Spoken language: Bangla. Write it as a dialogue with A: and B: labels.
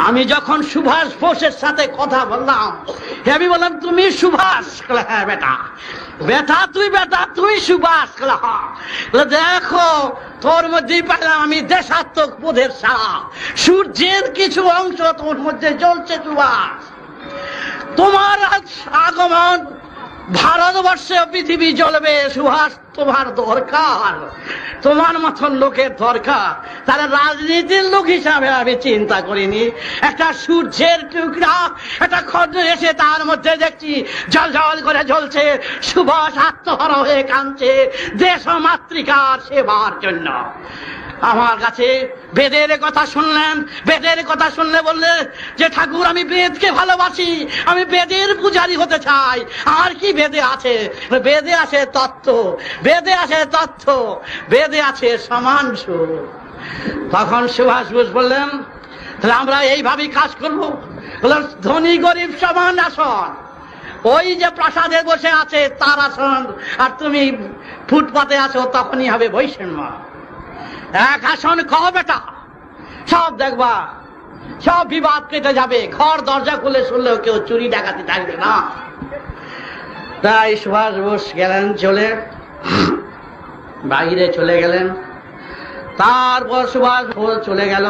A: আমি যখন সুভাষ বোসের সাথে কথা বললাম, আমি বললাম তুমি সুভাষ? হ্যাঁ বেটা। বেটা তুই সুভাষ? হ্যাঁ। দেখো তোর মধ্যেই পেলাম আমি দেশাত্মক বোধের সারা, সূর্যের কিছু অংশ তোর মধ্যে জ্বলছে সুভাষ। তোমার আগমন ভারতবর্ষে পৃথিবী জ্বলবে সুভাষ, তোমার দরকার, তোমার মতন লোকের দরকার। তাহলে রাজনীতির লোক হিসাবে আমি চিন্তা করিনি, একটা সূর্যের টুকরা একটা খন্ড এসে তার মধ্যে দেখছি জল জল করে জ্বলছে, সুভাষ আত্মহারা হয়ে কাঁদছে দেশ ও মাতৃকার সেবার জন্য। আমার কাছে বেদের কথা শুনলেন, বেদের কথা শুনলে বললে যে ঠাকুর আমি বেদকে ভালোবাসি, আমি বেদের পূজারী হতে চাই। আর কি বেদে আছে? বেদে আছে তত্ত্ব, বেদে আছে তথ্য, বেদে আছে সমান সুর। তখন সুভাষ বোস বললেন তাহলে আমরা এইভাবেই কাজ করবো। বললাম ধনী গরিব সমান আসন, ওই যে প্রাসাদে বসে আছে তার আসন, আর তুমি ফুটপাতে আছো তখনই হবে বৈষম্য। এক আসন কহ বেটা, সব দেখবা সব বিবাদ কেটে যাবে, ঘর দরজা খুলে শুনলেও কেউ চুরি ডাকাতি থাকবে না। তাই সুভাষ বোস গেলেন চলে, বাইরে চলে গেলেন। তারপর সুভাষ বোস চলে গেল।